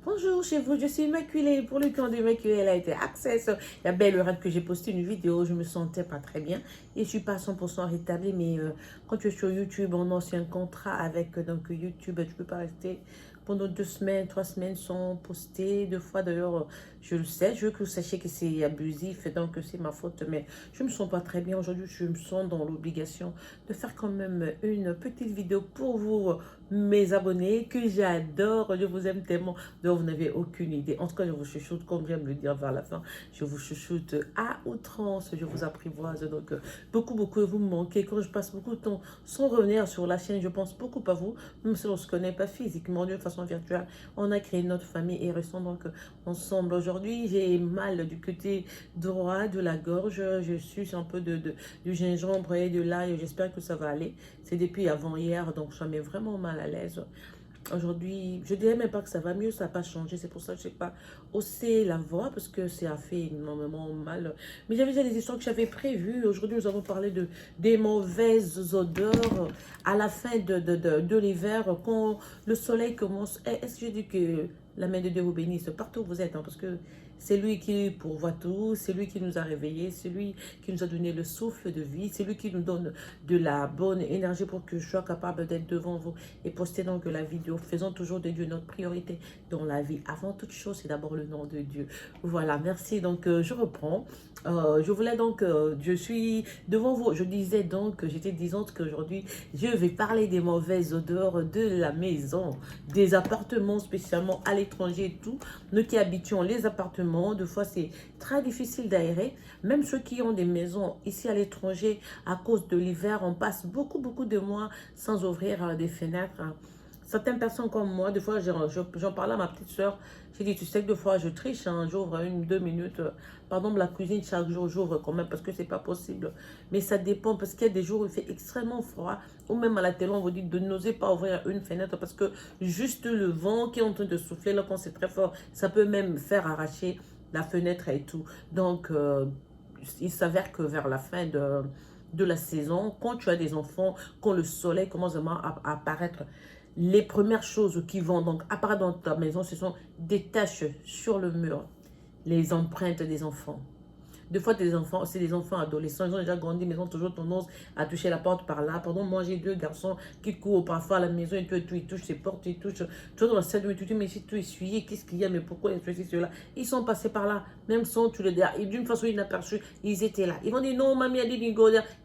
Bonjour chez vous, je suis Immaculée. Pour le camp d'Immaculée, elle a été access. Il y a belle heure que j'ai posté une vidéo, je me sentais pas très bien et je suis pas 100% rétablie. Mais quand tu es sur YouTube, on a aussi un contrat avec donc YouTube. Tu peux pas rester pendant 2 semaines, 3 semaines sans poster. Deux fois d'ailleurs, je le sais. Je veux que vous sachiez que c'est abusif et donc c'est ma faute. Mais je me sens pas très bien aujourd'hui. Je me sens dans l'obligation de faire quand même une petite vidéo pour vous, mes abonnés, que j'adore. Je vous aime tellement. Donc, vous n'avez aucune idée. En tout cas, je vous chuchote, comme vient de le dire vers la fin. Je vous chuchote à outrance. Je vous apprivoise. Donc, beaucoup, beaucoup, vous me manquez. Quand je passe beaucoup de temps sans revenir sur la chaîne, je pense beaucoup à vous. Même si on ne se connaît pas physiquement, de façon virtuelle, on a créé notre famille et restons donc ensemble. Aujourd'hui, j'ai mal du côté droit de la gorge. Je suce un peu du gingembre et de l'ail. J'espère que ça va aller. C'est depuis avant-hier, donc ça met vraiment mal à l'aise. Aujourd'hui, je dirais même pas que ça va mieux, ça n'a pas changé. C'est pour ça que je n'ai pas haussé la voix parce que ça a fait énormément mal. Mais j'avais déjà des histoires que j'avais prévues. Aujourd'hui, nous avons parlé des mauvaises odeurs à la fin de l'hiver quand le soleil commence. Est-ce que je dis que la main de Dieu vous bénisse partout où vous êtes, hein, parce que c'est lui qui pourvoit tout, c'est lui qui nous a réveillés, c'est lui qui nous a donné le souffle de vie, c'est lui qui nous donne de la bonne énergie pour que je sois capable d'être devant vous et poster donc la vidéo. Faisons toujours de Dieu notre priorité dans la vie. Avant toute chose, c'est d'abord le nom de Dieu. Voilà, merci. Donc, je reprends. Je voulais donc, je suis devant vous. Je disais donc, j'étais disante qu'aujourd'hui, je vais parler des mauvaises odeurs de la maison, des appartements, spécialement à l'étranger et tout. Nous qui habitons les appartements, des fois, c'est très difficile d'aérer. Même ceux qui ont des maisons ici à l'étranger, à cause de l'hiver, on passe beaucoup, beaucoup de mois sans ouvrir des fenêtres. Certaines personnes comme moi, des fois, j'en parlais à ma petite soeur. J'ai dit, tu sais que des fois, je triche, hein, j'ouvre 1, 2 minutes. Par exemple, la cuisine, chaque jour, j'ouvre quand même parce que c'est pas possible. Mais ça dépend parce qu'il y a des jours où il fait extrêmement froid. Ou même à la télé, on vous dit de n'oser pas ouvrir une fenêtre parce que juste le vent qui est en train de souffler, là, quand c'est très fort, ça peut même faire arracher la fenêtre et tout. Donc, il s'avère que vers la fin de la saison, quand tu as des enfants, quand le soleil commence vraiment à apparaître, les premières choses qui vont donc apparaître dans ta maison, ce sont des taches sur le mur, les empreintes des enfants. Des fois, c'est des enfants adolescents, ils ont déjà grandi, mais ils ont toujours tendance à toucher la porte par là. Pardon, moi, j'ai 2 garçons qui courent parfois à la maison et tout, ils touchent ces portes, ils touchent. Tu vois, dans la salle de tu dis, mais si tu essuyé, qu'est-ce qu'il y a, mais pourquoi ils font cela? Ils sont passés par là, même sans tu le dis. Et d'une façon inaperçue, ils étaient là. Ils vont dire, non, mamie a dit,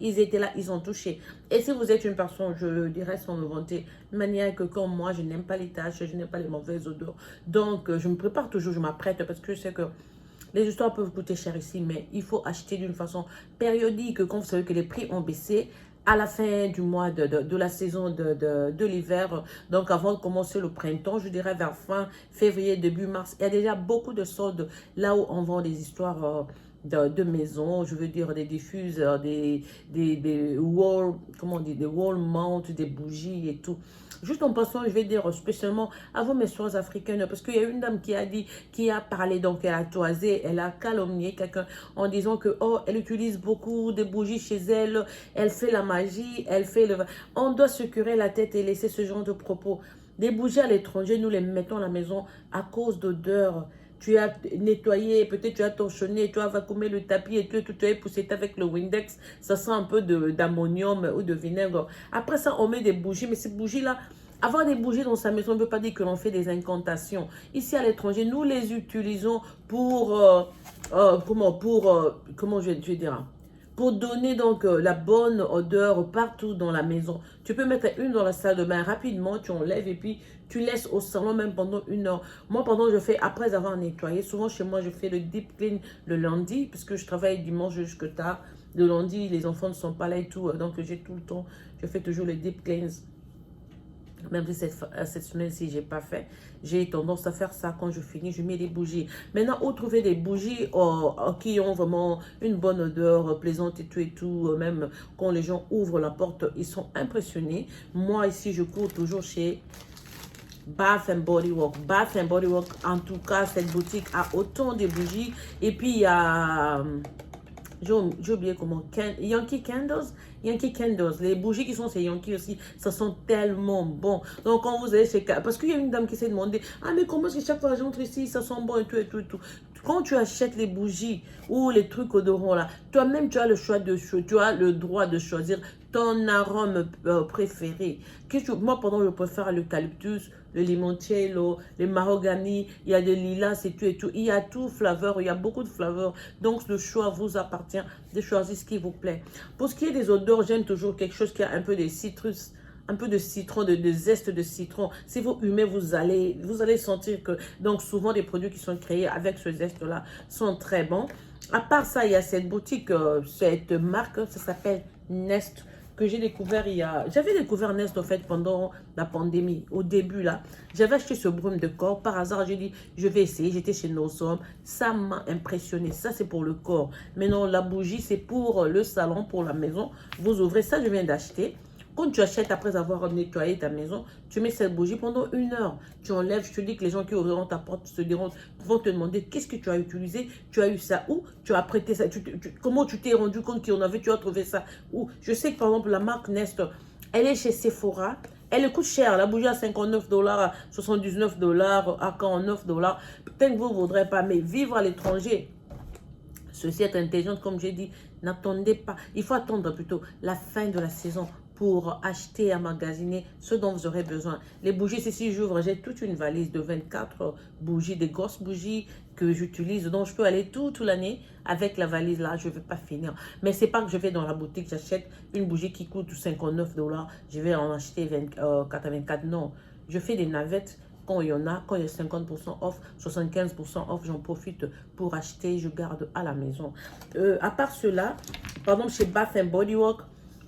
ils étaient là, ils ont touché. Et si vous êtes une personne, je le dirais sans me vanter, maniaque comme moi, je n'aime pas les tâches, je n'aime pas les mauvaises odeurs. Donc, je me prépare toujours, je m'apprête parce que je sais que les histoires peuvent coûter cher ici, mais il faut acheter d'une façon périodique quand vous savez que les prix ont baissé à la fin du mois de la saison de l'hiver. Donc, avant de commencer le printemps, je dirais vers fin février, début mars, il y a déjà beaucoup de soldes là où on vend des histoires de maisons, je veux dire des diffuseurs, des wall, comment on dit, des wall mount, des bougies et tout. Juste en passant, je vais dire spécialement à vous, mes soeurs africaines, parce qu'il y a une dame qui a dit, qui a parlé, donc elle a toisé, elle a calomnié quelqu'un en disant que, oh, elle utilise beaucoup de bougies chez elle, elle fait la magie, elle fait le... On doit se curer la tête et laisser ce genre de propos. Des bougies à l'étranger, nous les mettons à la maison à cause d'odeur. Tu as nettoyé, peut-être tu as torchonné, tu as vacuumé le tapis et tout, tu as poussé avec le Windex, ça sent un peu d'ammonium ou de vinaigre. Après ça, on met des bougies, mais ces bougies-là, avoir des bougies dans sa maison ne veut pas dire que l'on fait des incantations. Ici à l'étranger, nous les utilisons pour, comment je vais dire, pour donner donc la bonne odeur partout dans la maison. Tu peux mettre une dans la salle de bain rapidement, tu enlèves et puis tu laisses au salon même pendant 1 heure. Moi, pendant je fais, après avoir nettoyé, souvent chez moi, je fais le deep clean le lundi, puisque je travaille dimanche jusqu'à tard. Le lundi, les enfants ne sont pas là et tout, donc j'ai tout le temps, je fais toujours le deep cleans. Même si cette semaine-ci, je n'ai pas fait, j'ai tendance à faire ça quand je finis, je mets des bougies. Maintenant, où trouver des bougies qui ont vraiment une bonne odeur, plaisante et tout, même quand les gens ouvrent la porte, ils sont impressionnés. Moi, ici, je cours toujours chez Bath and Body Works. Bath and Body Works, en tout cas, cette boutique a autant de bougies. Et puis, il y a... j'ai oublié comment, Yankee Candles. Yankee Candles. Les bougies qui sont ces Yankee aussi, ça sent tellement bon. Donc, quand vous allez chez... Parce qu'il y a une dame qui s'est demandé, ah, mais comment est-ce que chaque fois que j'entre ici, ça sent bon et tout, et tout, et tout. Quand tu achètes les bougies ou les trucs odorants là, toi-même, tu as le choix tu as le droit de choisir ton arôme préféré. Moi, pendant je préfère l'eucalyptus, le limoncello, le mahogany, il y a des lilas et tout et tout. Il y a tout flavor, il y a beaucoup de flavors. Donc, le choix vous appartient de choisir ce qui vous plaît. Pour ce qui est des odeurs, j'aime toujours quelque chose qui a un peu de citrus, un peu de citron, de zeste de citron. Si vous humez, vous allez sentir que... Donc, souvent, des produits qui sont créés avec ce zeste-là sont très bons. À part ça, il y a cette boutique, cette marque, ça s'appelle Nest, que j'ai découvert J'avais découvert Nest, en fait, pendant la pandémie. Au début, là, j'avais acheté ce brume de corps. Par hasard, j'ai dit, je vais essayer. J'étais chez Nosom. Ça m'a impressionné. Ça, c'est pour le corps. Mais non, la bougie, c'est pour le salon, pour la maison. Vous ouvrez ça, je viens d'acheter. Quand tu achètes après avoir nettoyé ta maison, tu mets cette bougie pendant 1 heure. Tu enlèves, je te dis que les gens qui ouvriront ta porte vont te demander qu'est-ce que tu as utilisé, tu as eu ça où, tu as prêté ça, comment tu t'es rendu compte qu'on avait, tu as trouvé ça où. Je sais que par exemple la marque Nest, elle est chez Sephora. Elle coûte cher, la bougie à 59 $, à 79 $, à 49 $. Peut-être que vous ne voudrez pas, mais vivre à l'étranger, ceci est intelligent, comme j'ai dit, n'attendez pas. Il faut attendre plutôt la fin de la saison pour acheter et magasiner ce dont vous aurez besoin. Les bougies, si j'ouvre, j'ai toute une valise de 24 bougies, des grosses bougies que j'utilise. Donc, je peux aller toute l'année avec la valise là. Je ne vais pas finir. Mais c'est pas que je vais dans la boutique, j'achète une bougie qui coûte 59 $. Je vais en acheter 84. Non, je fais des navettes. Quand il y en a, quand il y a 50% off, 75% off, j'en profite pour acheter, je garde à la maison. À part cela, par exemple, chez Bath Body Works,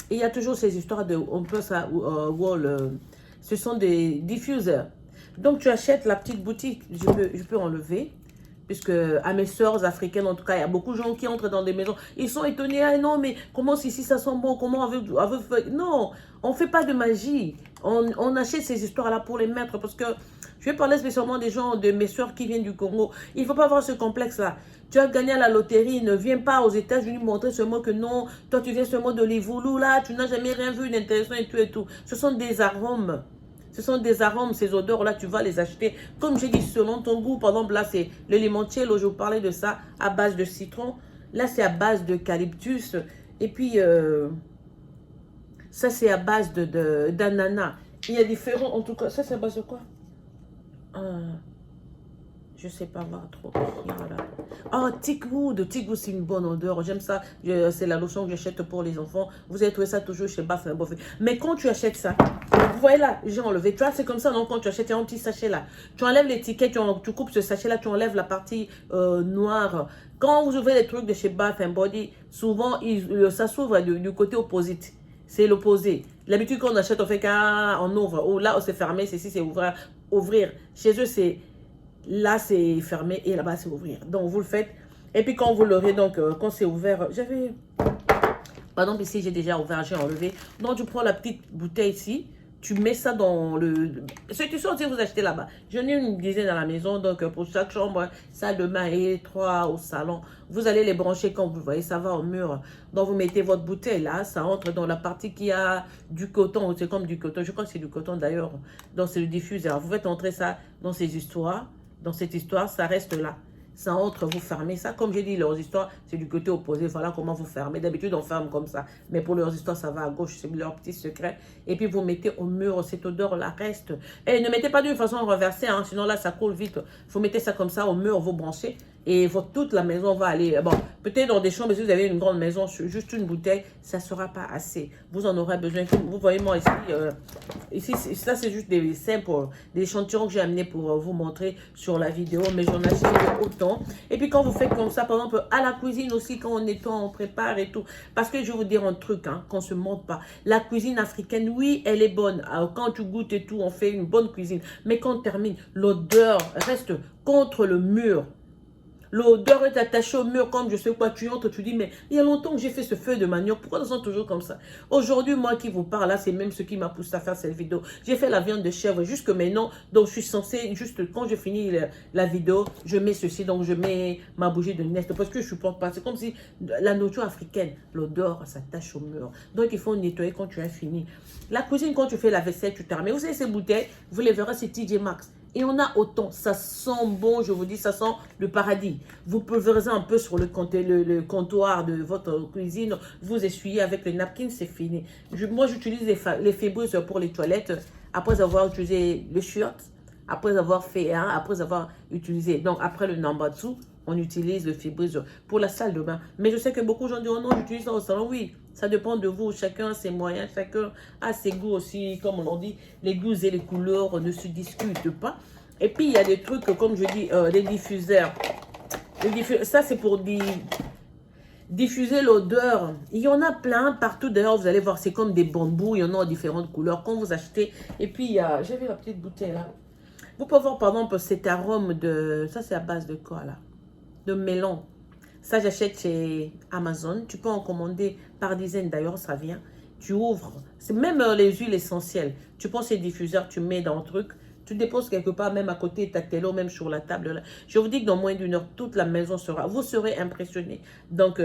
il y a toujours ces histoires de, on peut ça, wall, ce sont des diffuseurs. Donc, tu achètes la petite boutique, je peux enlever. Puisque à mes sœurs africaines, en tout cas, il y a beaucoup de gens qui entrent dans des maisons. Ils sont étonnés. Ah non, mais comment ici ça sent bon? Comment avec... Non, on ne fait pas de magie. On achète ces histoires-là pour les mettre. Parce que je vais parler spécialement des gens, de mes sœurs qui viennent du Congo. Il ne faut pas avoir ce complexe-là. Tu as gagné à la loterie. Ne viens pas aux États-Unis montrer seulement que non. Toi, tu viens seulement de l'Ivoulou, là. Tu n'as jamais rien vu d'intéressant et tout et tout. Ce sont des arômes. Ce sont des arômes, ces odeurs-là, tu vas les acheter. Comme j'ai dit, selon ton goût, par exemple, là, c'est le limoncello, je vous parlais de ça, à base de citron. Là, c'est à base d'eucalyptus. Et puis, ça, c'est à base d'ananas. Il y a différents, en tout cas, ça, c'est à base de quoi? Je sais pas voir trop. Voilà. Oh, Teakwood. Teakwood, c'est une bonne odeur. J'aime ça. C'est la lotion que j'achète pour les enfants. Vous allez trouver ça toujours chez Bath & Body. Mais quand tu achètes ça, vous voyez là, j'ai enlevé. Tu vois, c'est comme ça. Donc, quand tu achètes, il y a un petit sachet là. Tu enlèves l'étiquette, tu coupes ce sachet là, tu enlèves la partie noire. Quand vous ouvrez les trucs de chez Bath & Body, souvent, ça s'ouvre du côté opposite. C'est l'opposé. L'habitude qu'on achète, on fait qu'on ouvre. Ou là, c'est fermé. Ceci, c'est ouvrir. Chez eux, c'est... Là, c'est fermé et là-bas, c'est ouvrir. Donc, vous le faites. Et puis, quand vous l'aurez, donc, quand c'est ouvert, j'avais... Par exemple, ici, j'ai déjà ouvert, j'ai enlevé. Donc, tu prends la petite bouteille ici. Tu mets ça dans le... C'est tu sorti, vous achetez là-bas. J'en ai une dizaine à la maison. Donc, pour chaque chambre, salle de bain et 3 au salon. Vous allez les brancher quand vous voyez, ça va au mur. Donc, vous mettez votre bouteille là. Ça entre dans la partie qui a du coton. C'est comme du coton. Je crois que c'est du coton d'ailleurs. Donc, c'est le diffuseur. Vous faites entrer ça dans ces histoires. Dans cette histoire, ça reste là. Ça entre, vous fermez ça. Comme j'ai dit, leurs histoires, c'est du côté opposé. Voilà comment vous fermez. D'habitude, on ferme comme ça. Mais pour leurs histoires, ça va à gauche. C'est leur petit secret. Et puis, vous mettez au mur. Cette odeur-là reste. Et ne mettez pas d'une façon renversée. Hein, sinon, là, ça coule vite. Vous mettez ça comme ça au mur, vous branchez. Et toute la maison va aller. Bon, peut-être dans des chambres, si vous avez une grande maison, juste une bouteille, ça ne sera pas assez. Vous en aurez besoin. Vous voyez, moi, ici ça, c'est juste des simples, des échantillons que j'ai amenés pour vous montrer sur la vidéo. Mais j'en achète autant. Et puis, quand vous faites comme ça, par exemple, à la cuisine aussi, quand on nettoie, on prépare et tout. Parce que je vais vous dire un truc, hein, qu'on ne se montre pas. La cuisine africaine, oui, elle est bonne. Alors, quand tu goûtes et tout, on fait une bonne cuisine. Mais quand on termine, l'odeur reste contre le mur. L'odeur est attachée au mur comme je sais quoi, tu entres, tu dis, mais il y a longtemps que j'ai fait ce feu de manioc, pourquoi ça sent toujours comme ça? Aujourd'hui, moi qui vous parle, là, c'est même ce qui m'a poussé à faire cette vidéo. J'ai fait la viande de chèvre jusque maintenant, donc je suis censée, juste quand je finis la vidéo, je mets ceci, donc je mets ma bougie de Nest, parce que je supporte pas. C'est comme si la nourriture africaine, l'odeur s'attache au mur. Donc il faut nettoyer quand tu as fini. La cuisine, quand tu fais la vaisselle, tu termines. Vous savez, ces bouteilles, vous les verrez, c'est TJ Maxx. Et on a autant, ça sent bon, je vous dis, ça sent le paradis. Vous pulvérisez un peu sur le comptoir de votre cuisine, vous essuyez avec le napkin, c'est fini. Moi, j'utilise les Febreze pour les toilettes, après avoir utilisé le shirt, après avoir fait un, après avoir utilisé, donc après le Nambatsu, on utilise le Febreze pour la salle de bain. Mais je sais que beaucoup de gens disent, oh non, j'utilise ça au salon. Oui, ça dépend de vous. Chacun a ses moyens, chacun a ses goûts aussi. Comme on dit, les goûts et les couleurs ne se discutent pas. Et puis, il y a des trucs, comme je dis, les diffuseurs. Ça, c'est pour diffuser l'odeur. Il y en a plein partout. D'ailleurs, vous allez voir, c'est comme des bambous. Il y en a en différentes couleurs. Quand vous achetez, et puis, il y a, j'ai vu la petite bouteille là. Vous pouvez voir, par exemple, cet arôme de, ça, c'est à base de quoi là? De melon. Ça, j'achète chez Amazon. Tu peux en commander par dizaines. D'ailleurs, ça vient. Tu ouvres. C'est même les huiles essentielles. Tu prends ces diffuseurs, tu mets dans le truc. Tu déposes quelque part, même à côté de ta télé, même sur la table. Là. Je vous dis que dans moins d'une heure, toute la maison sera... Vous serez impressionnés. Donc,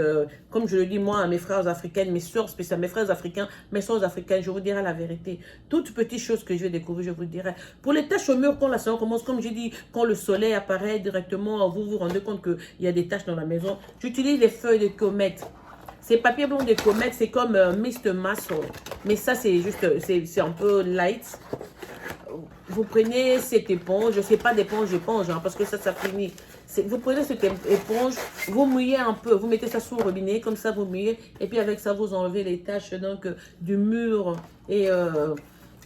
comme je le dis, moi, à mes frères africains, mes soeurs spéciales, mes frères africains, mes soeurs africaines, je vous dirai la vérité. Toutes petites choses que je vais découvrir, je vous dirai. Pour les taches au mur, quand la saison commence, comme j'ai dit, quand le soleil apparaît directement, vous vous rendez compte qu'il y a des taches dans la maison. J'utilise les feuilles de comète. Ces papiers blancs de comète, c'est comme Mr. Muscle. Mais ça, c'est juste, c'est un peu light. Vous prenez cette éponge, c'est pas d'éponge, hein, parce que ça finit. Vous prenez cette éponge, vous mouillez un peu, vous mettez ça sous le robinet, comme ça vous mouillez, et puis avec ça vous enlevez les taches donc, du mur. Et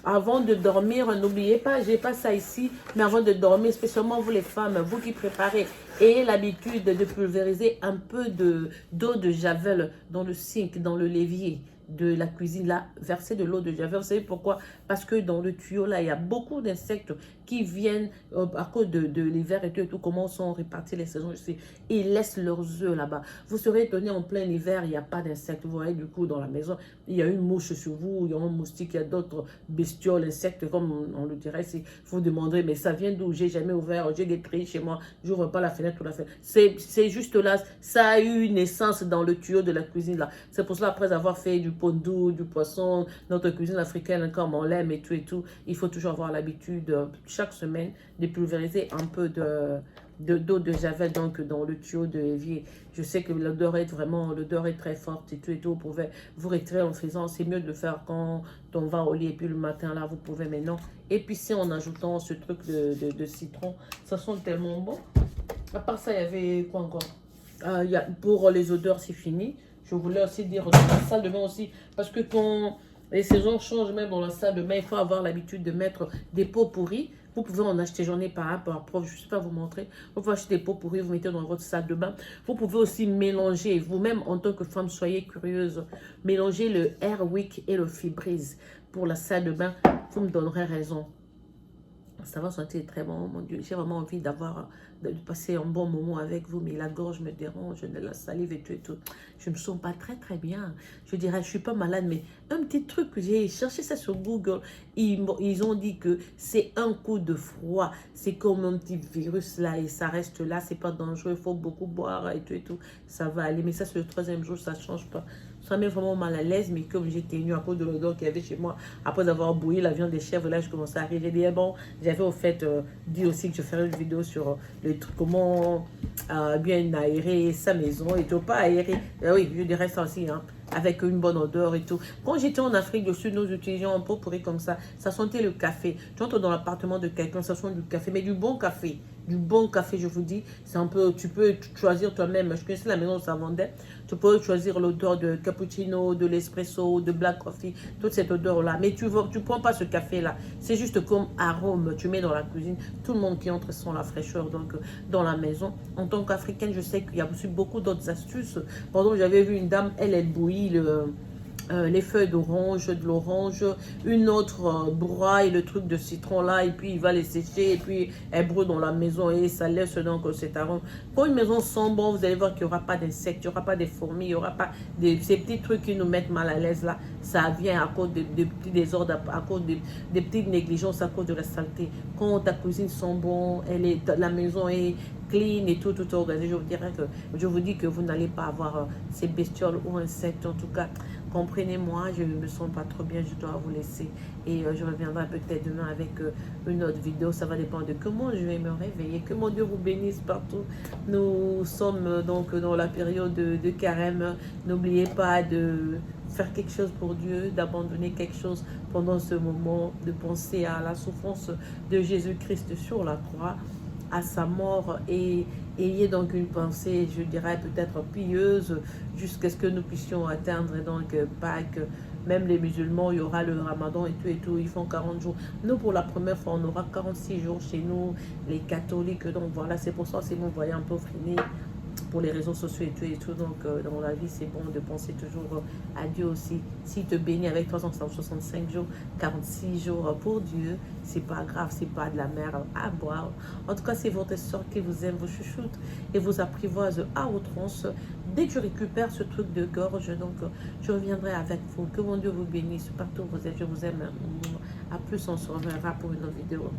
avant de dormir, n'oubliez pas, j'ai pas ça ici, mais avant de dormir, spécialement vous les femmes, vous qui préparez, ayez l'habitude de pulvériser un peu d'eau de javel dans le sink, dans le l'évier de la cuisine, là, verser de l'eau de javel. Vous savez pourquoi? Parce que dans le tuyau, là, il y a beaucoup d'insectes qui viennent à cause de l'hiver et tout, comment sont réparties les saisons ici. Ils laissent leurs œufs là-bas. Vous serez étonné, en plein hiver, il n'y a pas d'insectes. Vous voyez, du coup, dans la maison, il y a une mouche sur vous, il y a un moustique, il y a d'autres bestioles, insectes, comme on le dirait. Si vous demanderez, mais ça vient d'où? J'ai jamais ouvert, j'ai des trilles chez moi, j'ouvre pas la fenêtre ou la fenêtre. C'est juste là, ça a eu une naissance dans le tuyau de la cuisine là. C'est pour cela, après avoir fait du pondou, du poisson, notre cuisine africaine, comme on l'aime et tout, il faut toujours avoir l'habitude, chaque semaine, de pulvériser un peu d'eau de javel donc dans le tuyau de l'évier. Je sais que l'odeur est très forte et tout, vous pouvez vous retirer en faisant, c'est mieux de le faire quand on va au lit et puis le matin là, vous pouvez maintenant épicer en ajoutant ce truc de citron, ça sent tellement bon. À part ça, il y avait quoi encore? Pour les odeurs, c'est fini. Je voulais aussi dire dans la salle de bain aussi, parce que quand les saisons changent, même dans la salle de bain, il faut avoir l'habitude de mettre des pots pourris. Vous pouvez en acheter, j'en ai par preuve, je ne sais pas vous montrer. Vous pouvez acheter des pots pourris, vous mettez dans votre salle de bain. Vous pouvez aussi mélanger, vous-même en tant que femme, soyez curieuse, mélanger le Airwick et le Febreze pour la salle de bain. Vous me donnerez raison. Ça va sentir très bon, mon Dieu. J'ai vraiment envie de passer un bon moment avec vous, mais la gorge me dérange, la salive et tout. Je ne me sens pas très bien. Je dirais, je ne suis pas malade, mais un petit truc, j'ai cherché ça sur Google. Ils ont dit que c'est un coup de froid. C'est comme un petit virus là et ça reste là. C'est pas dangereux, il faut beaucoup boire et tout. Ça va aller, mais ça, c'est le troisième jour, ça ne change pas. Ça met vraiment mal à l'aise, mais comme j'étais nue à cause de l'odeur qu'il y avait chez moi, après avoir bouilli la viande des chèvres, là, je commençais à rire. J'ai dit, bon, j'avais au fait dit aussi que je ferais une vidéo sur le truc, comment bien aérer sa maison et tout, pas aérer. Oui, je dirais ça aussi, hein, avec une bonne odeur et tout. Quand j'étais en Afrique du Sud, nous utilisions un pot pourri comme ça sentait le café. Tu entres dans l'appartement de quelqu'un, ça sent du café, mais du bon café. Du bon café, je vous dis, c'est un peu, tu peux choisir toi-même. Je connaissais la maison où ça vendait. Tu peux choisir l'odeur de cappuccino, de l'espresso, de black coffee, toute cette odeur-là. Mais tu prends pas ce café-là. C'est juste comme arôme. Tu mets dans la cuisine. Tout le monde qui entre sent la fraîcheur donc dans la maison. En tant qu'Africaine, je sais qu'il y a aussi beaucoup d'autres astuces. Pardon, j'avais vu une dame, elle bouillit les feuilles d'orange, de l'orange, une autre broie le truc de citron là, et puis il va les sécher, et puis elle brûle dans la maison et ça laisse donc cet arôme. Quand une maison sent bon, vous allez voir qu'il n'y aura pas d'insectes, il n'y aura pas des fourmis, il n'y aura pas ces petits trucs qui nous mettent mal à l'aise là. Ça vient à cause de petits désordres, à cause des petites négligences, à cause de la saleté. Quand ta cuisine sent bon, la maison est clean et tout organisé, je vous dis que vous n'allez pas avoir ces bestioles ou insectes. En tout cas, comprenez-moi, je ne me sens pas trop bien, je dois vous laisser. Et je reviendrai peut-être demain avec une autre vidéo. Ça va dépendre de comment je vais me réveiller. Que mon Dieu vous bénisse partout. Nous sommes donc dans la période de carême. N'oubliez pas de faire quelque chose pour Dieu, d'abandonner quelque chose pendant ce moment, de penser à la souffrance de Jésus-Christ sur la croix, à sa mort, et ayez donc une pensée, je dirais peut-être pieuse, jusqu'à ce que nous puissions atteindre donc Pâques. Même les musulmans, il y aura le ramadan et tout, ils font 40 jours. Nous, pour la première fois, on aura 46 jours chez nous, les catholiques. Donc voilà, c'est pour ça que vous voyez un peu freiné pour les réseaux sociaux et tout. Donc dans la vie, c'est bon de penser toujours à Dieu aussi. S'il te bénit avec 365 jours, 46 jours pour Dieu, c'est pas grave, c'est pas de la mer à boire. En tout cas, c'est votre soeur qui vous aime, vous chuchote et vous apprivoise à outrance. Dès que je récupère ce truc de gorge, donc je reviendrai avec vous. Que mon Dieu vous bénisse partout où vous êtes. Je vous aime. À plus, on se reverra pour une autre vidéo.